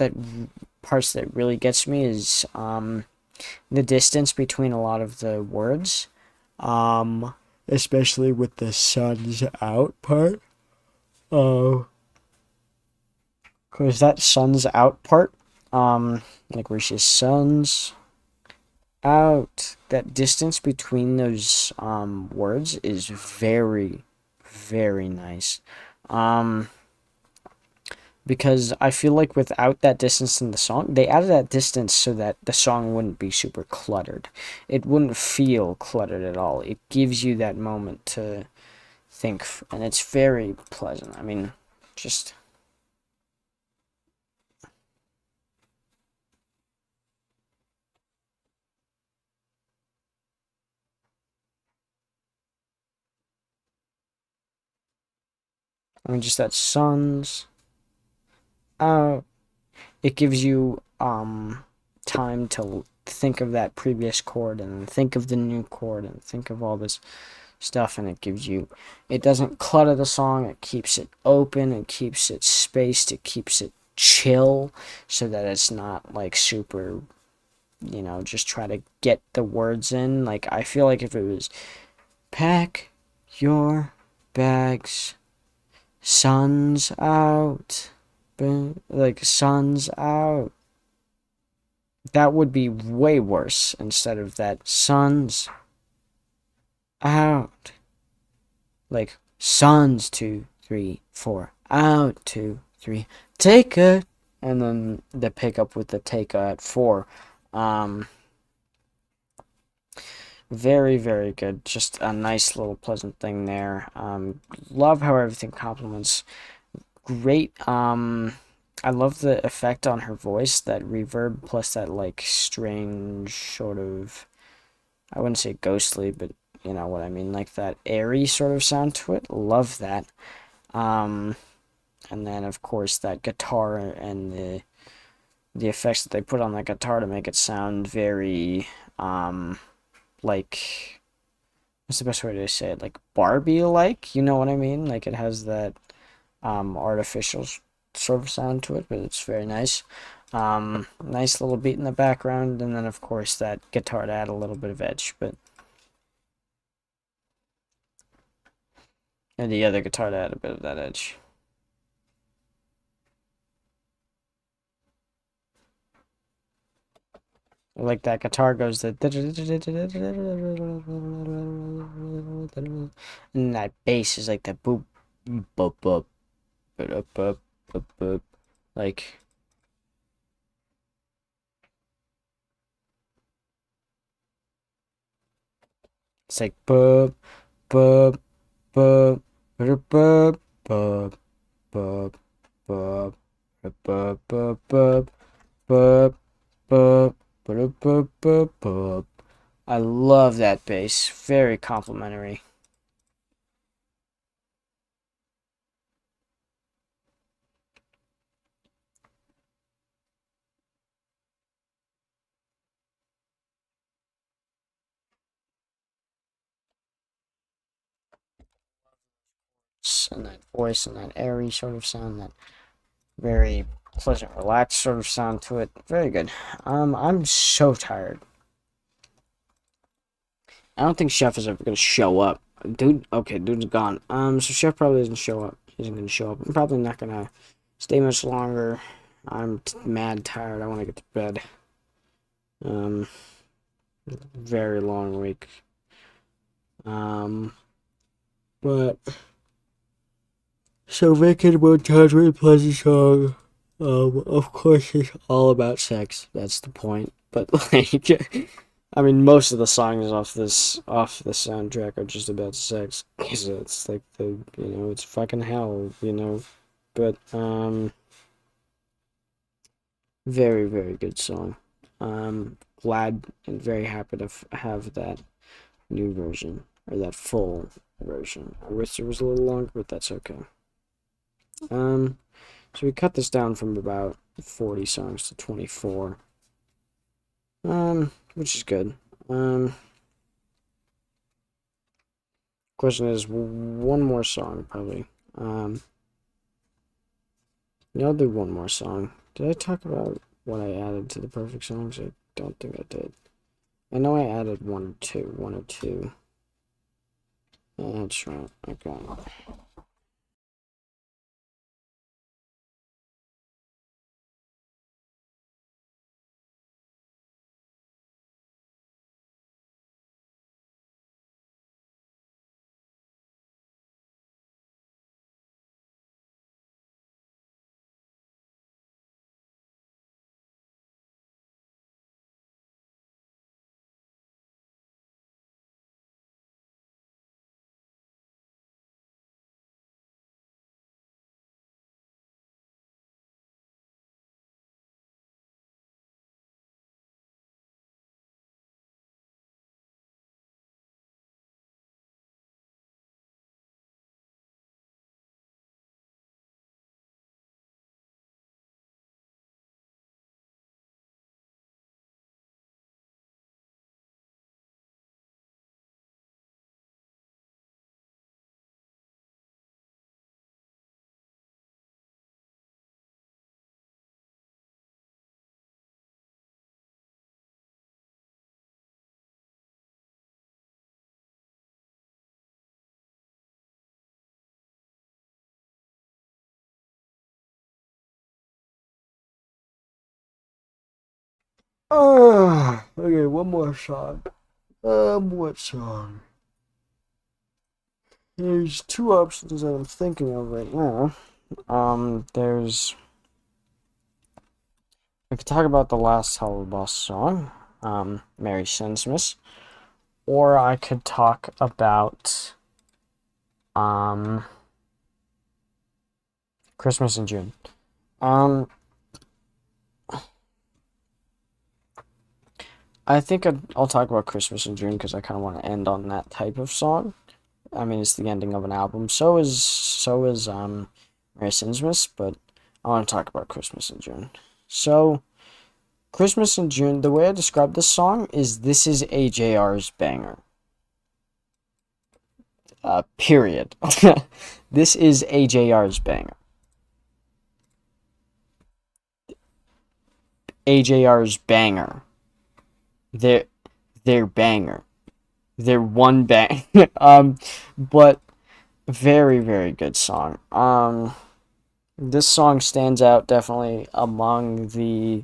Speaker 1: that really gets me is the distance between a lot of the words, especially with the sun's out part. Oh, cause that sun's out part, like where she says sun's out, that distance between those words is very, very nice. Um, because I feel like without that distance in the song, they added that distance so that the song wouldn't be super cluttered. It wouldn't feel cluttered at all. It gives you that moment to think, and it's very pleasant. I mean, just just that sun's out. It gives you time to think of that previous chord and think of the new chord and think of all this stuff, and it doesn't clutter the song. It keeps it open, it keeps it spaced, it keeps it chill, so that it's not like super, just try to get the words in. Like I feel like if it was pack your bags, sun's out, like sun's out, that would be way worse instead of that sun's out. Like sun's 2, 3, 4 out, 2, 3 take it, and then the pickup with the take at 4. Um, very, very good. Just a nice little pleasant thing there. Love how everything complements. Great. I love the effect on her voice, that reverb plus that like strange sort of, I wouldn't say ghostly, but you know what I mean, like that airy sort of sound to it. Love that. Um, and then of course that guitar and the effects that they put on that guitar to make it sound very like, what's the best way to say it? Like Barbie like, you know what I mean? Like it has that artificial sort of sound to it, but it's very nice. Nice little beat in the background, and then of course that guitar to add a little bit of edge, but and the other guitar to add a bit of that edge. Like that guitar goes the and that bass is like the boop boop boop boop boop boop boop, like it's like boop boop boop boop boop boop boop boop boop boop boop boop boop boop boop boop boop. I love that bass. Very complimentary. And that voice and that airy sort of sound, that very pleasant, relaxed sort of sound to it. Very good. I'm so tired. I don't think Chef is ever gonna show up. Dude, okay, dude's gone. So Chef probably doesn't show up. He isn't gonna show up. I'm probably not gonna stay much longer. I'm mad tired. I want to get to bed. Very long week. But so Wicked Montage with Pleasant Song. Of course, it's all about sex. That's the point. But like, I mean, most of the songs off the soundtrack are just about sex. Cause it's like it's fucking hell, But very very good song. Glad and very happy to have that new version or that full version. I wish it was a little longer, but that's okay. So we cut this down from about 40 songs to 24. Which is good. Question is one more song probably. Yeah, I'll do one more song. Did I talk about what I added to the perfect songs? I don't think I did. I know I added one or two. That's right. Okay. Okay, one more song. What song? There's two options that I'm thinking of right now. There's I could talk about the last Hello Boss song, Merry Christmas, or I could talk about Christmas in June. I think I'll talk about Christmas in June because I kind of want to end on that type of song. I mean, it's the ending of an album. So is Merry Christmas, but I want to talk about Christmas in June. So, Christmas in June, the way I describe this song is this is AJR's banger. Period. This is AJR's banger. AJR's banger. They're banger. They're one bang. But very, very good song. This song stands out definitely among the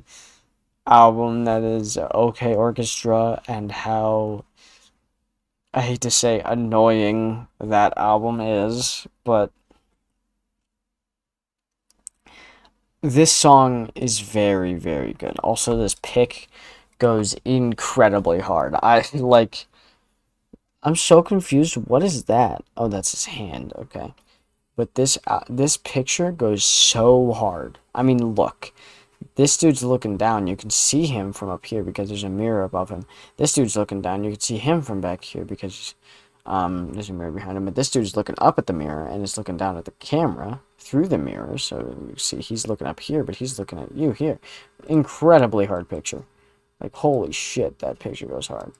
Speaker 1: album that is OK Orchestra and how I hate to say annoying that album is, but this song is very, very good. Also, this pick goes incredibly hard. I'm so confused. What is that? Oh, that's his hand. Okay. But this picture goes so hard. I mean, look. This dude's looking down. You can see him from up here because there's a mirror above him. This dude's looking down. You can see him from back here because there's a mirror behind him. But this dude's looking up at the mirror and is looking down at the camera through the mirror. So you see he's looking up here, but he's looking at you here. Incredibly hard picture. Like, holy shit, that picture goes hard.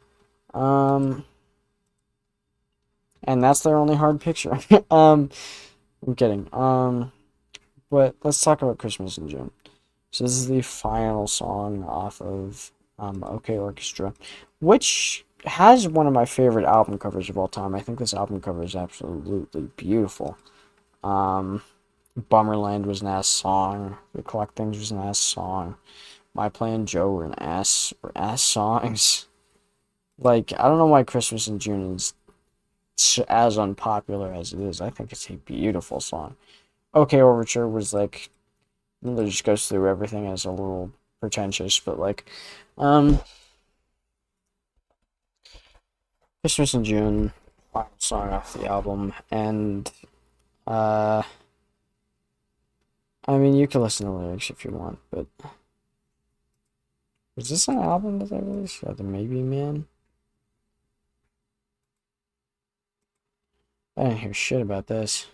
Speaker 1: And that's their only hard picture. I'm kidding. But let's talk about Christmas in June. So this is the final song off of OK Orchestra, which has one of my favorite album covers of all time. I think this album cover is absolutely beautiful. Um, Bummerland was an ass song. The Collect Things was an ass song. My Plan Joe were ass songs. Like, I don't know why Christmas in June is as unpopular as it is. I think it's a beautiful song. OK Overture was like, it just goes through everything as a little pretentious, but like, um, Christmas in June, final song off the album, and uh, I mean, you can listen to lyrics if you want, but was this an album that they released? The Maybe Man? I didn't hear shit about this.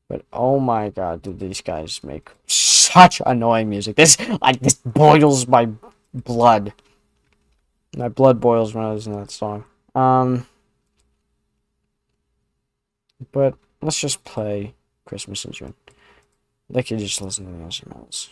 Speaker 1: But oh my god, did these guys make such annoying music. This boils my blood. My blood boils when I listen to that song. But let's just play Christmas in June. They could just listen to the instrumentals.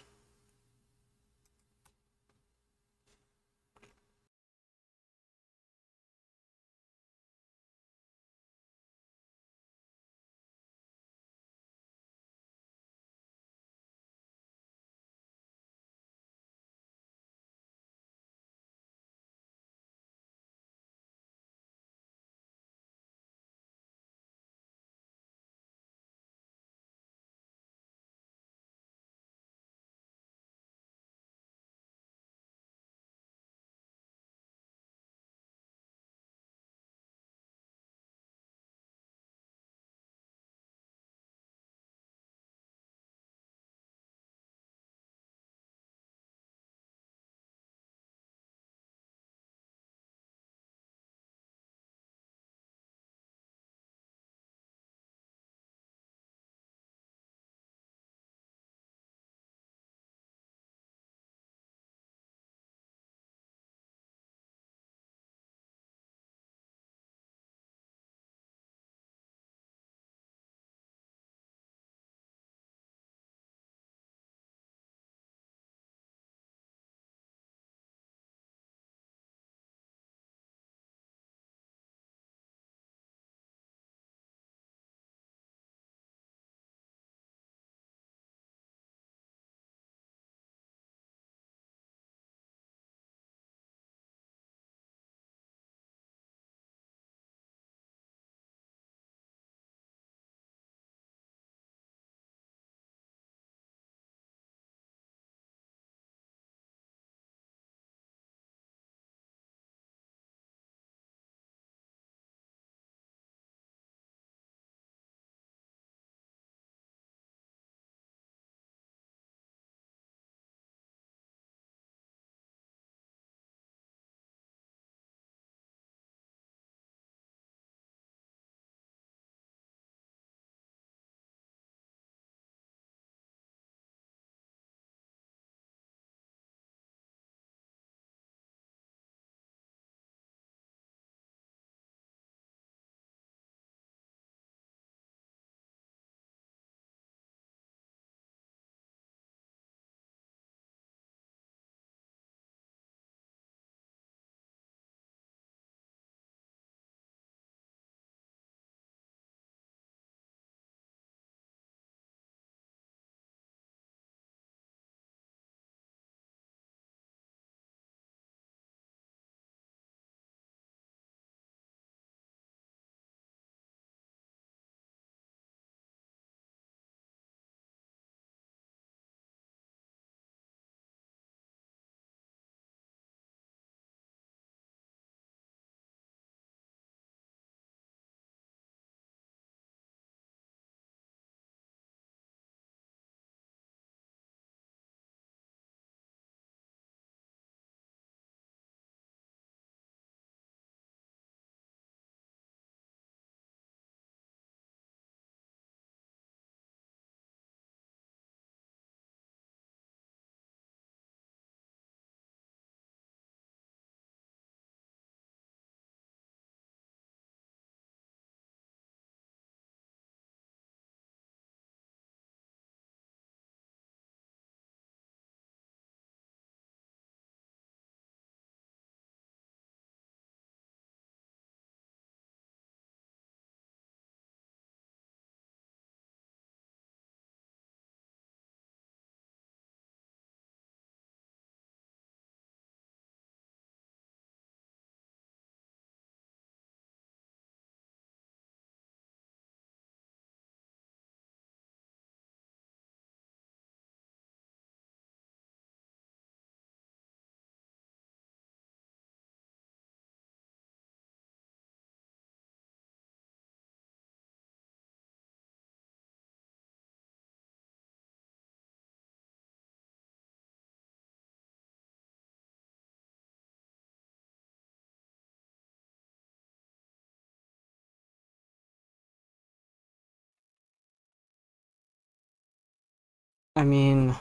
Speaker 1: I mean,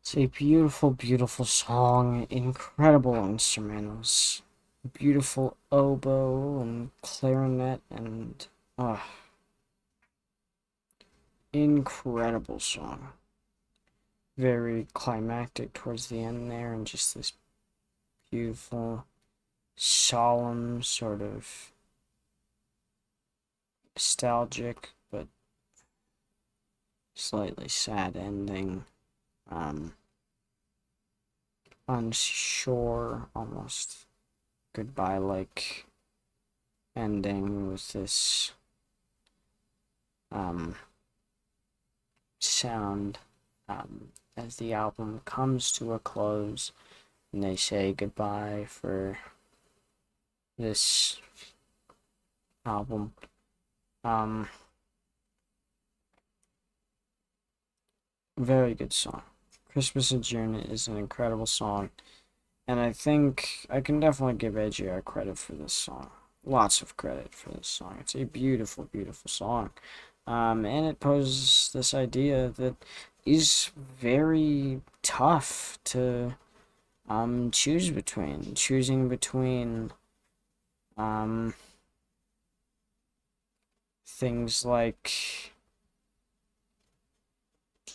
Speaker 1: it's a beautiful, beautiful song, incredible instrumentals, beautiful oboe and clarinet, and incredible song. Very climactic towards the end there, and just this beautiful, solemn, sort of nostalgic, but slightly sad ending. Unsure, almost goodbye like ending with this sound as the album comes to a close and they say goodbye for this album. Very good song. Christmas in June is an incredible song, and I think I can definitely give AJR credit for this song. Lots of credit for this song. It's a beautiful, beautiful song. And it poses this idea that is very tough to choose between. Choosing between things like,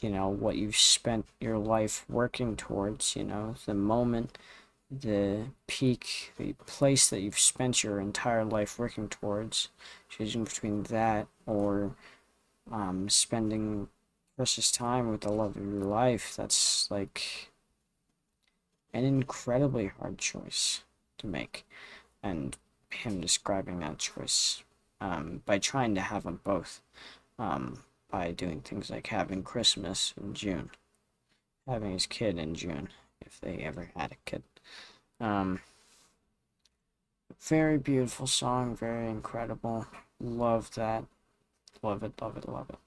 Speaker 1: you know, what you've spent your life working towards, you know, the moment, the peak, the place that you've spent your entire life working towards, choosing between that or spending precious time with the love of your life. That's like an incredibly hard choice to make. And him describing that choice by trying to have them both, by doing things like having Christmas in June, having his kid in June, if they ever had a kid. Very beautiful song, very incredible. Love that. Love it, love it, love it.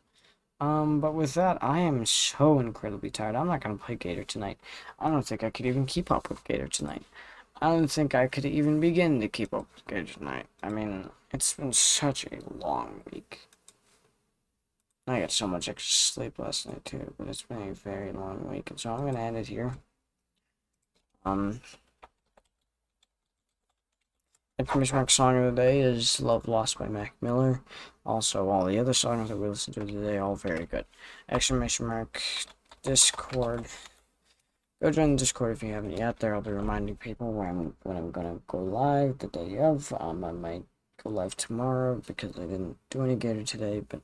Speaker 1: But with that, I am so incredibly tired. I'm not gonna play Gator tonight. I don't think I could even keep up with Gator tonight. I don't think I could even begin to keep up with Gator tonight. I mean, it's been such a long week. I got so much extra sleep last night too, but it's been a very long week, and so I'm gonna end it here. Exclamation mark song of the day is Love Lost by Mac Miller. Also, all the other songs that we listened to today, all very good. Exclamation mark Discord. Go join the Discord if you haven't yet. There I'll be reminding people when I'm gonna go live the day of. I might go live tomorrow because I didn't do any Gator today, but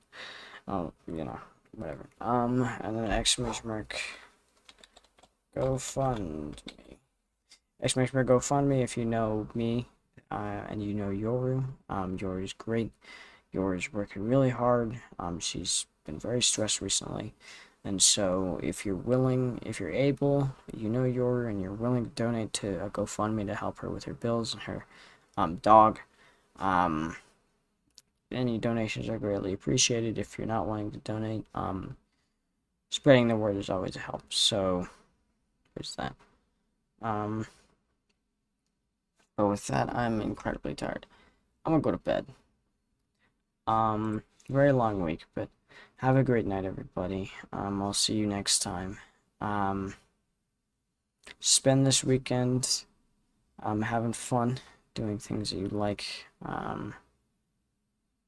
Speaker 1: you know, whatever. And then exclamation mark GoFundMe. Exclamation mark GoFundMe if you know me. And you know Yoru. Yoru's great. Yoru's working really hard. She's been very stressed recently. And so if you're willing, if you're able, you know Yoru, and you're willing to donate to a GoFundMe to help her with her bills and her dog, any donations are greatly appreciated. If you're not willing to donate, spreading the word is always a help. So there's that. But with that, I'm incredibly tired. I'm gonna go to bed. Very long week, but have a great night, everybody. I'll see you next time. Spend this weekend, having fun, doing things that you like.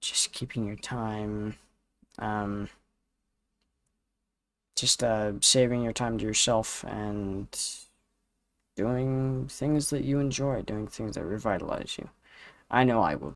Speaker 1: Just keeping your time. Just saving your time to yourself and doing things that you enjoy, doing things that revitalize you. I know I will